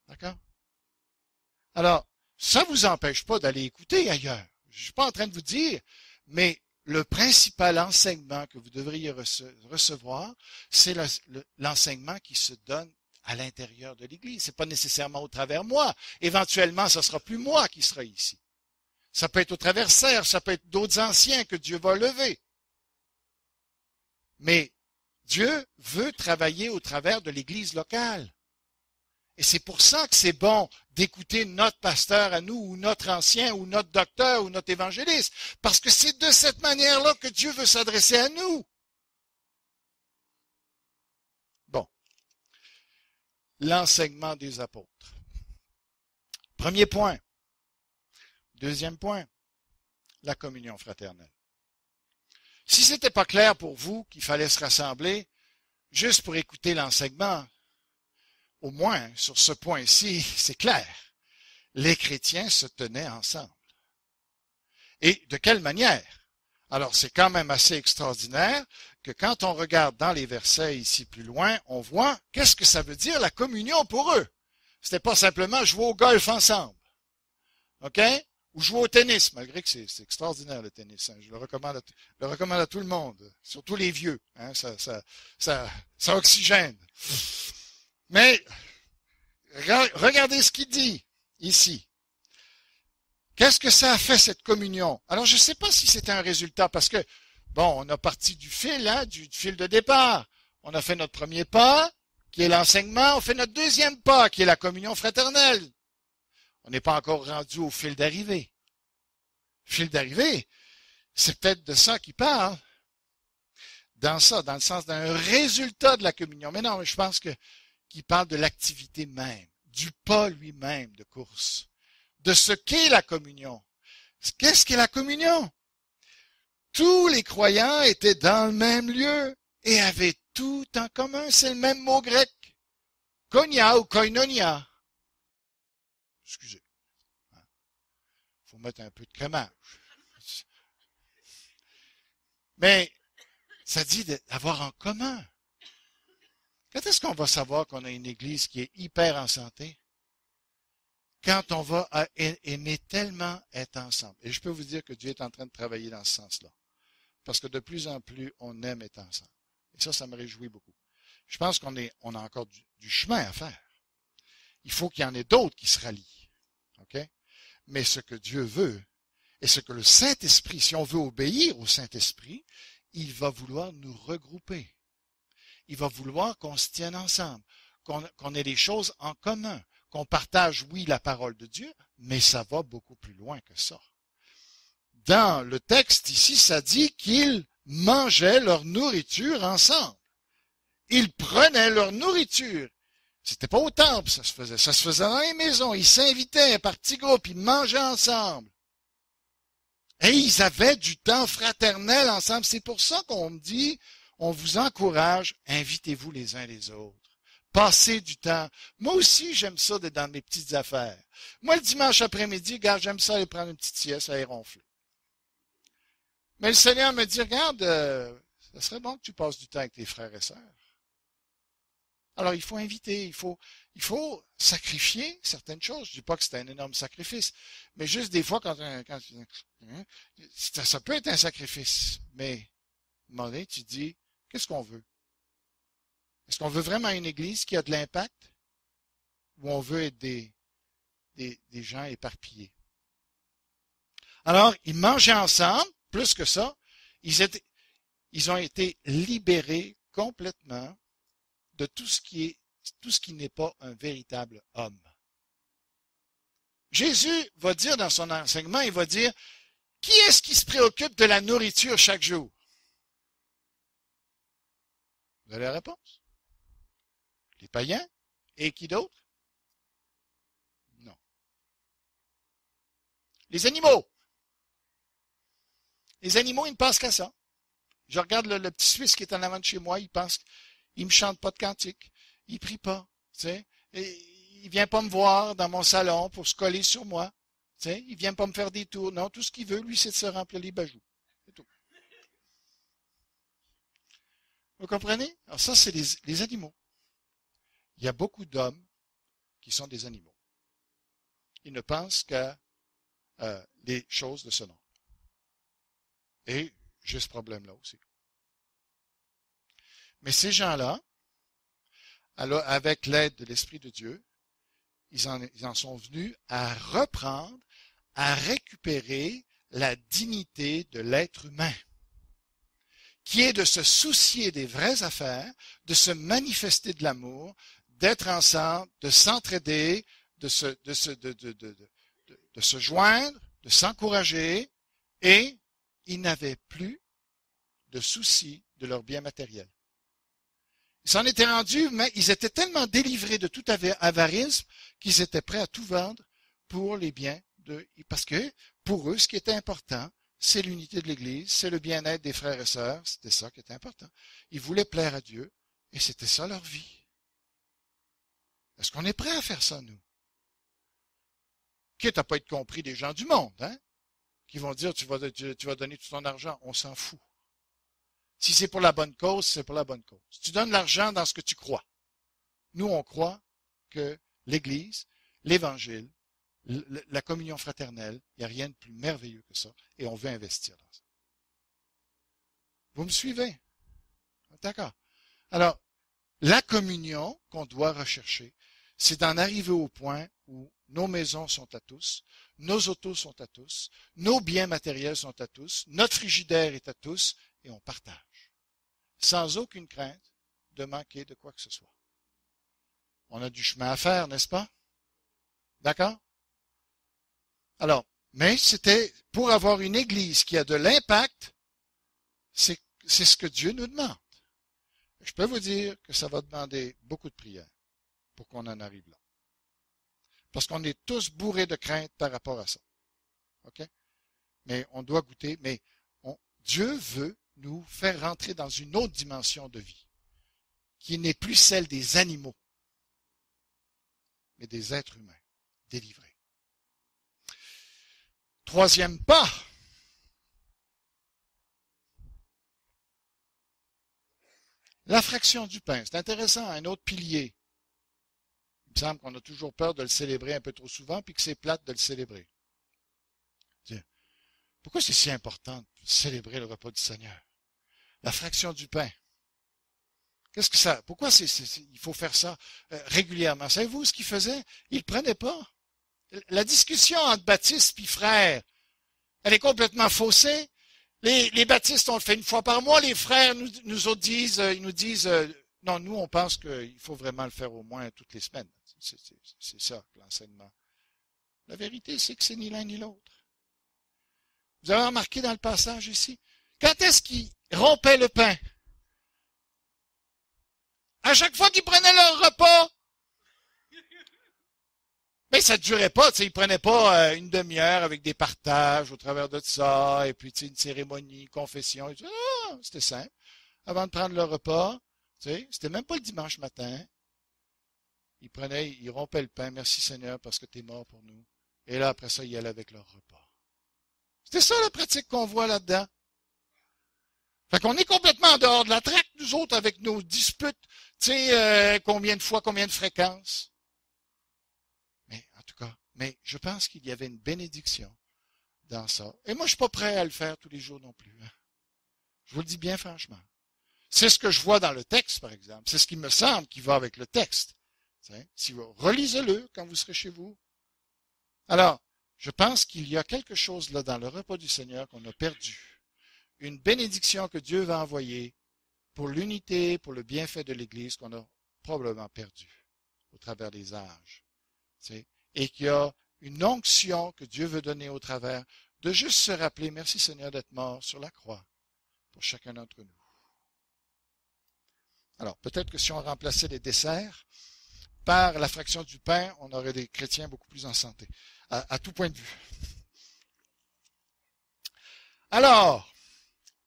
D'accord? Alors, ça ne vous empêche pas d'aller écouter ailleurs. Je ne suis pas en train de vous dire, mais le principal enseignement que vous devriez recevoir, c'est l'enseignement qui se donne à l'intérieur de l'Église. Ce n'est pas nécessairement au travers moi. Éventuellement, ce ne sera plus moi qui sera ici. Ça peut être au travers Serge, ça peut être d'autres anciens que Dieu va lever. Mais Dieu veut travailler au travers de l'Église locale. Et c'est pour ça que c'est bon d'écouter notre pasteur à nous, ou notre ancien, ou notre docteur, ou notre évangéliste. Parce que c'est de cette manière-là que Dieu veut s'adresser à nous. Bon. L'enseignement des apôtres. Premier point. Deuxième point. La communion fraternelle. Si ce n'était pas clair pour vous qu'il fallait se rassembler juste pour écouter l'enseignement, au moins, sur ce point-ci, c'est clair. Les chrétiens se tenaient ensemble. Et de quelle manière? Alors, c'est quand même assez extraordinaire que quand on regarde dans les versets ici plus loin, on voit qu'est-ce que ça veut dire la communion pour eux. C'était pas simplement jouer au golf ensemble. OK? Ou jouer au tennis, malgré que c'est extraordinaire le tennis. Hein. Je le recommande à tout le monde, surtout les vieux. Hein. Ça oxygène. Mais, regardez ce qu'il dit ici. Qu'est-ce que ça a fait, cette communion? Alors, je ne sais pas si c'était un résultat, parce que, bon, on a parti du fil, hein, du fil de départ. On a fait notre premier pas, qui est l'enseignement. On fait notre deuxième pas, qui est la communion fraternelle. On n'est pas encore rendu au fil d'arrivée. Fil d'arrivée, c'est peut-être de ça qu'il parle. Dans le sens d'un résultat de la communion. Mais non, je pense qu'il parle de l'activité même, du pas lui-même de course, de ce qu'est la communion. Qu'est-ce qu'est la communion? Tous les croyants étaient dans le même lieu et avaient tout en commun. C'est le même mot grec. Koinonia ou koinonia. Excusez. Il faut mettre un peu de crémage. Mais ça dit d'avoir en commun. Quand est-ce qu'on va savoir qu'on a une église qui est hyper en santé? Quand on va aimer tellement être ensemble. Et je peux vous dire que Dieu est en train de travailler dans ce sens-là. Parce que de plus en plus, on aime être ensemble. Et ça me réjouit beaucoup. Je pense qu'on a encore du chemin à faire. Il faut qu'il y en ait d'autres qui se rallient. OK? Mais ce que Dieu veut, et ce que le Saint-Esprit, si on veut obéir au Saint-Esprit, il va vouloir nous regrouper. Il va vouloir qu'on se tienne ensemble, qu'on ait des choses en commun, qu'on partage, oui, la parole de Dieu, mais ça va beaucoup plus loin que ça. Dans le texte ici, ça dit qu'ils mangeaient leur nourriture ensemble. Ils prenaient leur nourriture. C'était pas au temple, ça se faisait. Ça se faisait dans les maisons. Ils s'invitaient par petits groupes, ils mangeaient ensemble. Et ils avaient du temps fraternel ensemble. C'est pour ça qu'on me dit, on vous encourage, invitez-vous les uns les autres. Passez du temps. Moi aussi, j'aime ça d'être dans mes petites affaires. Moi, le dimanche après-midi, regarde, j'aime ça aller prendre une petite sieste, aller ronfler. Mais le Seigneur me dit, regarde, ça serait bon que tu passes du temps avec tes frères et sœurs. Alors, il faut inviter, il faut sacrifier certaines choses. Je dis pas que c'est un énorme sacrifice, mais juste des fois, ça peut être un sacrifice. Mais, à un moment donné, tu dis, qu'est-ce qu'on veut? Est-ce qu'on veut vraiment une église qui a de l'impact? Ou on veut être des gens éparpillés? Alors, ils mangeaient ensemble, plus que ça, ils ont été libérés complètement de tout ce qui n'est pas un véritable homme. Jésus va dire dans son enseignement, il va dire, qui est-ce qui se préoccupe de la nourriture chaque jour? Vous avez la réponse? Les païens? Et qui d'autre? Non. Les animaux. Les animaux, ils ne pensent qu'à ça. Je regarde le petit Suisse qui est en avant de chez moi, il me chante pas de cantique, il prie pas, tu sais, il vient pas me voir dans mon salon pour se coller sur moi, tu sais, il vient pas me faire des tours, non, tout ce qu'il veut, lui, c'est de se remplir les bajoux, c'est tout. Vous comprenez? Alors ça, c'est les animaux. Il y a beaucoup d'hommes qui sont des animaux. Ils ne pensent qu'à les choses de ce nom. Et j'ai ce problème-là aussi. Mais ces gens-là, alors, avec l'aide de l'Esprit de Dieu, ils en sont venus à reprendre, à récupérer la dignité de l'être humain, qui est de se soucier des vraies affaires, de se manifester de l'amour, d'être ensemble, de s'entraider, de se joindre, de s'encourager, et ils n'avaient plus de souci de leur bien matériel. Ils s'en étaient rendus, mais ils étaient tellement délivrés de toute avarisme qu'ils étaient prêts à tout vendre pour les biens parce que pour eux, ce qui était important, c'est l'unité de l'Église, c'est le bien-être des frères et sœurs, c'était ça qui était important. Ils voulaient plaire à Dieu et c'était ça leur vie. Est-ce qu'on est prêt à faire ça, nous? Quitte à pas être compris des gens du monde, hein? Qui vont dire, tu vas donner tout ton argent, on s'en fout. Si c'est pour la bonne cause, c'est pour la bonne cause. Tu donnes l'argent dans ce que tu crois. Nous, on croit que l'Église, l'Évangile, la communion fraternelle, il n'y a rien de plus merveilleux que ça, et on veut investir dans ça. Vous me suivez? D'accord. Alors, la communion qu'on doit rechercher, c'est d'en arriver au point où nos maisons sont à tous, nos autos sont à tous, nos biens matériels sont à tous, notre frigidaire est à tous, et on partage. Sans aucune crainte de manquer de quoi que ce soit. On a du chemin à faire, n'est-ce pas? D'accord? Alors, mais c'était pour avoir une église qui a de l'impact, c'est ce que Dieu nous demande. Je peux vous dire que ça va demander beaucoup de prières pour qu'on en arrive là. Parce qu'on est tous bourrés de crainte par rapport à ça. OK? Mais on doit goûter, mais Dieu veut nous faire rentrer dans une autre dimension de vie. qui n'est plus celle des animaux, mais des êtres humains délivrés. Troisième pas. La fraction du pain. C'est intéressant, un autre pilier. Il me semble qu'on a toujours peur de le célébrer un peu trop souvent, puis que c'est plate de le célébrer. Pourquoi c'est si important de célébrer le repas du Seigneur? La fraction du pain. Qu'est-ce que ça? Pourquoi il faut faire ça régulièrement? Savez-vous ce qu'il faisait? Il ne prenait pas. La discussion entre baptistes et frères, elle est complètement faussée. Les baptistes, on le fait une fois par mois. Les frères nous autres disent, ils nous disent, non, nous, on pense qu'il faut vraiment le faire au moins toutes les semaines. C'est ça, l'enseignement. La vérité, c'est que c'est ni l'un ni l'autre. Vous avez remarqué dans le passage ici? Quand est-ce qu'ils rompaient le pain? À chaque fois qu'ils prenaient leur repas. Mais ça ne durait pas, ils ne prenaient pas une demi-heure avec des partages au travers de ça, et puis une cérémonie, confession. C'était simple. Avant de prendre leur repas, c'était même pas le dimanche matin. Ils rompaient le pain. Merci Seigneur parce que tu es mort pour nous. Et là, après ça, ils allaient avec leur repas. C'était ça la pratique qu'on voit là-dedans. Fait qu'on est complètement en dehors de la traque, nous autres, avec nos disputes. Combien de fois, combien de fréquences. Mais, en tout cas, je pense qu'il y avait une bénédiction dans ça. Et moi, je suis pas prêt à le faire tous les jours non plus. Hein. Je vous le dis bien franchement. C'est ce que je vois dans le texte, par exemple. C'est ce qui me semble qui va avec le texte. Si vous relisez-le quand vous serez chez vous. Alors, je pense qu'il y a quelque chose là dans le repas du Seigneur qu'on a perdu. Une bénédiction que Dieu va envoyer pour l'unité, pour le bienfait de l'Église qu'on a probablement perdu au travers des âges. Et qu'il y a une onction que Dieu veut donner au travers de juste se rappeler, merci Seigneur d'être mort sur la croix pour chacun d'entre nous. Alors, peut-être que si on remplaçait les desserts par la fraction du pain, on aurait des chrétiens beaucoup plus en santé, à tout point de vue. Alors,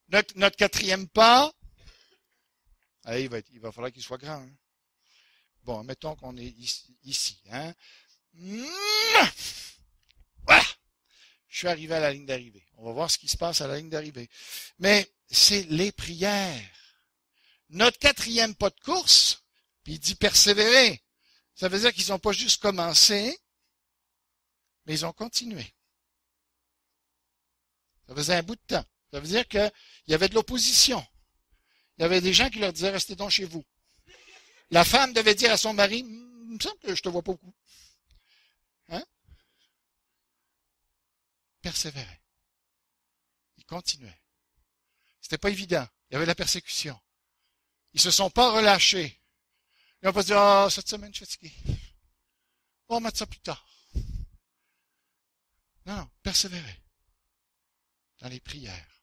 notre quatrième pas, allez, il va falloir qu'il soit grand. Hein? Bon, mettons qu'on est ici. Hein? Voilà! Je suis arrivé à la ligne d'arrivée. On va voir ce qui se passe à la ligne d'arrivée. Mais c'est les prières. Notre quatrième pas de course, puis il dit persévérer. Ça veut dire qu'ils n'ont pas juste commencé, mais ils ont continué. Ça faisait un bout de temps. Ça veut dire qu'il y avait de l'opposition. Il y avait des gens qui leur disaient, restez donc chez vous. La femme devait dire à son mari, il me semble que je te vois pas beaucoup. Hein? Persévérer. Ils continuaient. C'était pas évident. Il y avait la persécution. Ils se sont pas relâchés. Ils n'ont pas dit, cette semaine, je suis fatigué. On va mettre ça plus tard. Non, persévérer. Dans les prières.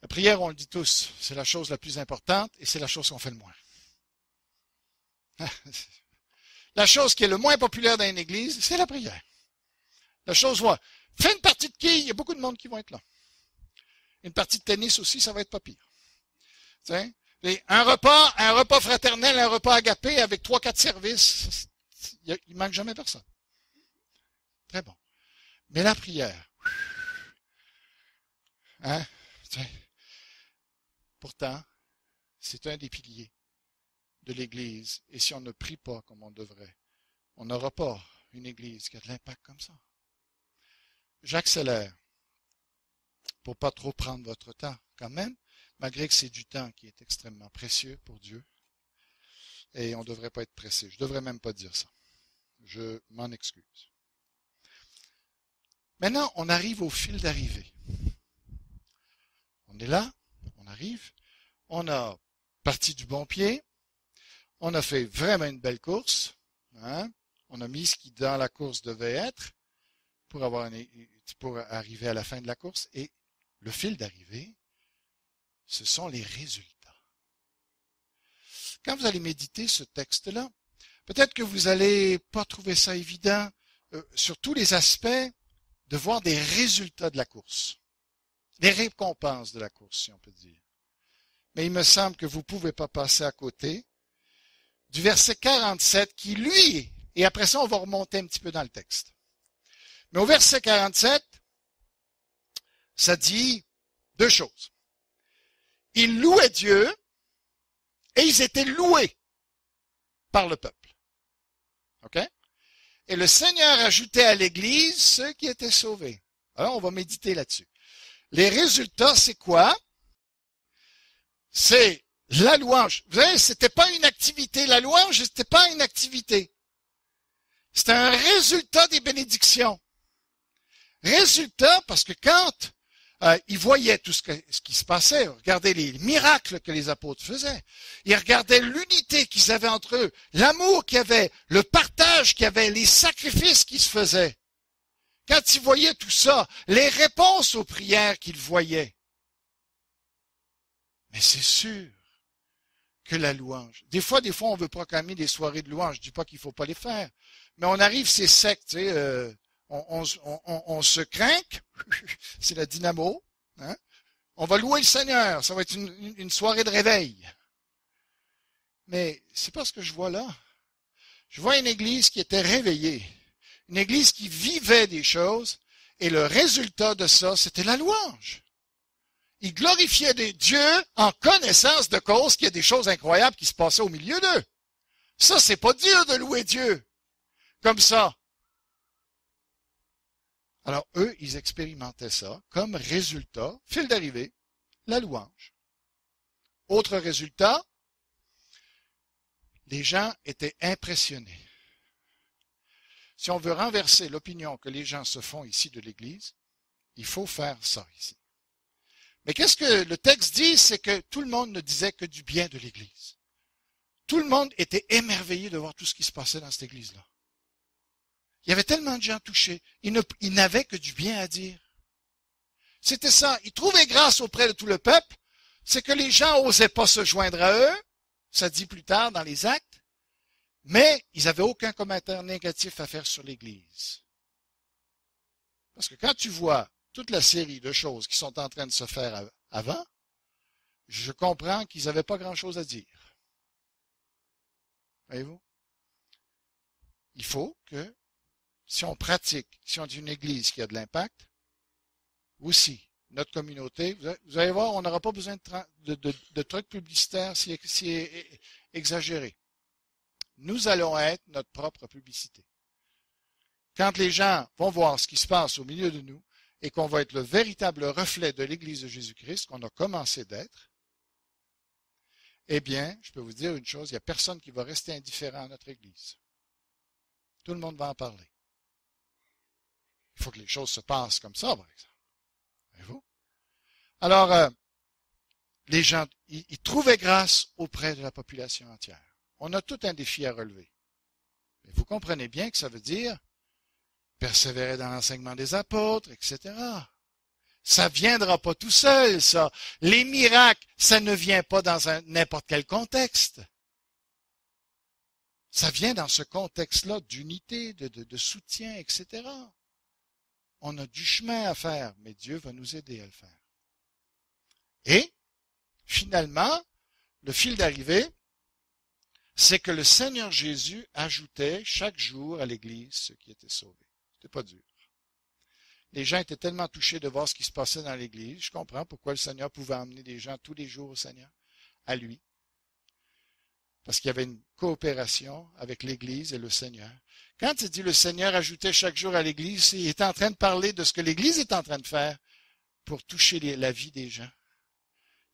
La prière, on le dit tous, c'est la chose la plus importante et c'est la chose qu'on fait le moins. La chose qui est le moins populaire dans une église, c'est la prière. La chose, voilà. Fais une partie de quilles, il y a beaucoup de monde qui vont être là. Une partie de tennis aussi, ça va être pas pire. Un repas fraternel, un repas agapé avec 3-4 services, il manque jamais personne. Très bon. Mais la prière, hein, pourtant, c'est un des piliers de l'Église. Et si on ne prie pas comme on devrait, on n'aura pas une Église qui a de l'impact comme ça. J'accélère pour pas trop prendre votre temps quand même, malgré que c'est du temps qui est extrêmement précieux pour Dieu. Et on ne devrait pas être pressé. Je ne devrais même pas dire ça. Je m'en excuse. Maintenant, on arrive au fil d'arrivée. On est là, on arrive, on a parti du bon pied, on a fait vraiment une belle course, hein? On a mis ce qui dans la course devait être pour arriver à la fin de la course. Et le fil d'arrivée, ce sont les résultats. Quand vous allez méditer ce texte-là, peut-être que vous n'allez pas trouver ça évident sur tous les aspects de voir des résultats de la course, des récompenses de la course, si on peut dire. mais il me semble que vous ne pouvez pas passer à côté du verset 47 qui, lui, et après ça, on va remonter un petit peu dans le texte. Mais au verset 47, ça dit deux choses. Ils louaient Dieu et ils étaient loués par le peuple. OK? Et le Seigneur ajoutait à l'Église ceux qui étaient sauvés. Alors, on va méditer là-dessus. Les résultats, c'est quoi? C'est la louange. Vous savez, c'était pas une activité. La louange, c'était pas une activité. C'était un résultat des bénédictions. Résultat, parce que quand ils voyaient tout ce qui se passait, regardaient les miracles que les apôtres faisaient, ils regardaient l'unité qu'ils avaient entre eux, l'amour qu'il y avait, le partage qu'il y avait, les sacrifices qui se faisaient. Quand ils voyaient tout ça, les réponses aux prières qu'ils voyaient. Mais c'est sûr que la louange. Des fois, on veut proclamer des soirées de louange. Je dis pas qu'il faut pas les faire. Mais on arrive, c'est sec, tu sais, on se craque, c'est la dynamo. Hein? On va louer le Seigneur, ça va être une soirée de réveil. Mais c'est pas ce que je vois là. Je vois une église qui était réveillée, une église qui vivait des choses, et le résultat de ça, c'était la louange. Ils glorifiaient Dieu en connaissance de cause qu'il y a des choses incroyables qui se passaient au milieu d'eux. Ça, c'est pas dur de louer Dieu comme ça. Alors, eux, ils expérimentaient ça comme résultat, fil d'arrivée, la louange. Autre résultat, les gens étaient impressionnés. Si on veut renverser l'opinion que les gens se font ici de l'Église, il faut faire ça ici. Mais qu'est-ce que le texte dit? C'est que tout le monde ne disait que du bien de l'Église. Tout le monde était émerveillé de voir tout ce qui se passait dans cette Église-là. Il y avait tellement de gens touchés. Ils n'avaient que du bien à dire. C'était ça. Ils trouvaient grâce auprès de tout le peuple. C'est que les gens n'osaient pas se joindre à eux. Ça dit plus tard dans les actes. Mais ils n'avaient aucun commentaire négatif à faire sur l'Église. Parce que quand tu vois toute la série de choses qui sont en train de se faire avant, je comprends qu'ils n'avaient pas grand-chose à dire. Voyez-vous? Il faut que, si on pratique, si on dit une église qui a de l'impact, aussi, notre communauté, vous allez voir, on n'aura pas besoin de trucs publicitaires si exagérés. Nous allons être notre propre publicité. Quand les gens vont voir ce qui se passe au milieu de nous et qu'on va être le véritable reflet de l'Église de Jésus-Christ, qu'on a commencé d'être, eh bien, je peux vous dire une chose, il n'y a personne qui va rester indifférent à notre Église. Tout le monde va en parler. Il faut que les choses se passent comme ça, par exemple. Voyez-vous? Alors, les gens, ils trouvaient grâce auprès de la population entière. On a tout un défi à relever. Mais vous comprenez bien que ça veut dire persévérer dans l'enseignement des apôtres, etc. Ça ne viendra pas tout seul, ça. Les miracles, ça ne vient pas dans n'importe quel contexte. Ça vient dans ce contexte-là d'unité, de soutien, etc. On a du chemin à faire, mais Dieu va nous aider à le faire. Et, finalement, le fil d'arrivée, c'est que le Seigneur Jésus ajoutait chaque jour à l'Église ceux qui étaient sauvés. C'était pas dur. Les gens étaient tellement touchés de voir ce qui se passait dans l'Église. Je comprends pourquoi le Seigneur pouvait emmener des gens tous les jours au Seigneur, à lui. Parce qu'il y avait une coopération avec l'Église et le Seigneur. Quand il dit le Seigneur ajoutait chaque jour à l'Église, il est en train de parler de ce que l'Église est en train de faire pour toucher la vie des gens.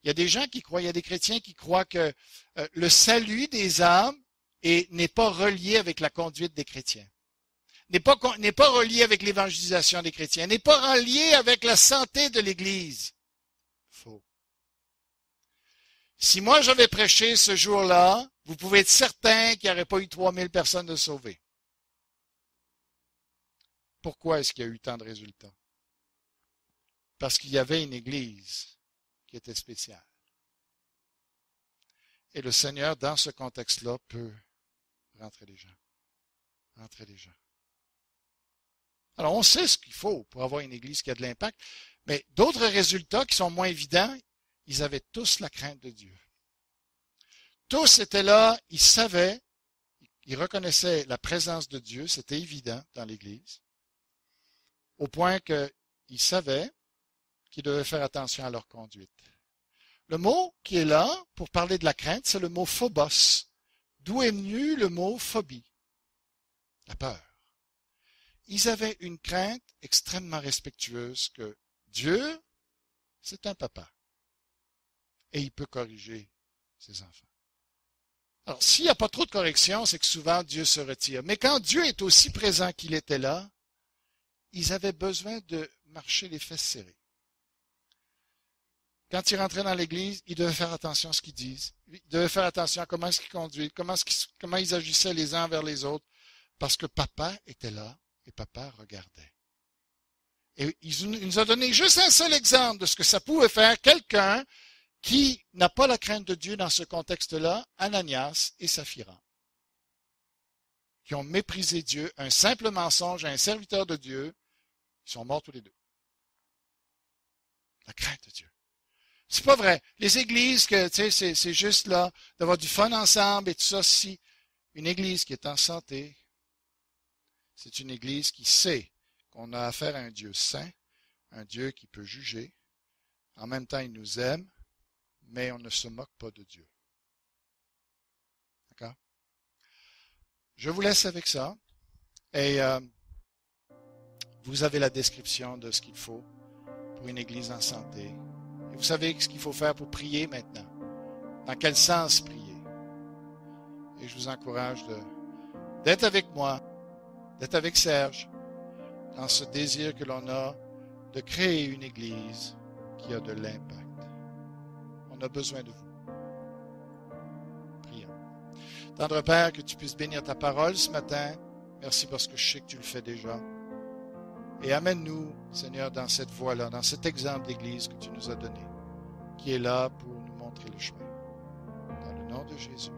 Il y a des gens qui croient, il y a des chrétiens qui croient que le salut des âmes n'est pas relié avec la conduite des chrétiens, n'est pas relié avec l'évangélisation des chrétiens, n'est pas relié avec la santé de l'Église. Faux. Si moi j'avais prêché ce jour-là, vous pouvez être certain qu'il n'y aurait pas eu 3000 personnes de sauvées. Pourquoi est-ce qu'il y a eu tant de résultats? Parce qu'il y avait une Église qui était spéciale. Et le Seigneur, dans ce contexte-là, peut rentrer les gens. Rentrer les gens. Alors, on sait ce qu'il faut pour avoir une Église qui a de l'impact, mais d'autres résultats qui sont moins évidents, ils avaient tous la crainte de Dieu. Tous étaient là, ils savaient, ils reconnaissaient la présence de Dieu, c'était évident dans l'Église, au point qu'ils savaient qu'ils devaient faire attention à leur conduite. Le mot qui est là pour parler de la crainte, c'est le mot phobos, d'où est venu le mot phobie, la peur. Ils avaient une crainte extrêmement respectueuse que Dieu, c'est un papa. Et il peut corriger ses enfants. Alors, s'il n'y a pas trop de correction, c'est que souvent Dieu se retire. Mais quand Dieu est aussi présent qu'il était là, ils avaient besoin de marcher les fesses serrées. Quand ils rentraient dans l'église, ils devaient faire attention à ce qu'ils disent. Ils devaient faire attention à comment est-ce qu'ils conduisent, comment ils agissaient les uns envers les autres. Parce que papa était là et papa regardait. Et il nous a donné juste un seul exemple de ce que ça pouvait faire quelqu'un qui n'a pas la crainte de Dieu dans ce contexte-là, Ananias et Saphira, qui ont méprisé Dieu, un simple mensonge à un serviteur de Dieu, ils sont morts tous les deux. La crainte de Dieu. C'est pas vrai. Les églises, que c'est juste là, d'avoir du fun ensemble et tout ça, si une église qui est en santé, c'est une église qui sait qu'on a affaire à un Dieu saint, un Dieu qui peut juger. En même temps, il nous aime, mais on ne se moque pas de Dieu. D'accord? Je vous laisse avec ça. Et vous avez la description de ce qu'il faut pour une église en santé. Et vous savez ce qu'il faut faire pour prier maintenant. Dans quel sens prier. Et je vous encourage d'être avec moi, d'être avec Serge, dans ce désir que l'on a de créer une église qui a de l'impact. On a besoin de vous. Prions. Tendre Père, que tu puisses bénir ta parole ce matin. Merci parce que je sais que tu le fais déjà. Et amène-nous, Seigneur, dans cette voie-là, dans cet exemple d'église que tu nous as donné, qui est là pour nous montrer le chemin. Dans le nom de Jésus.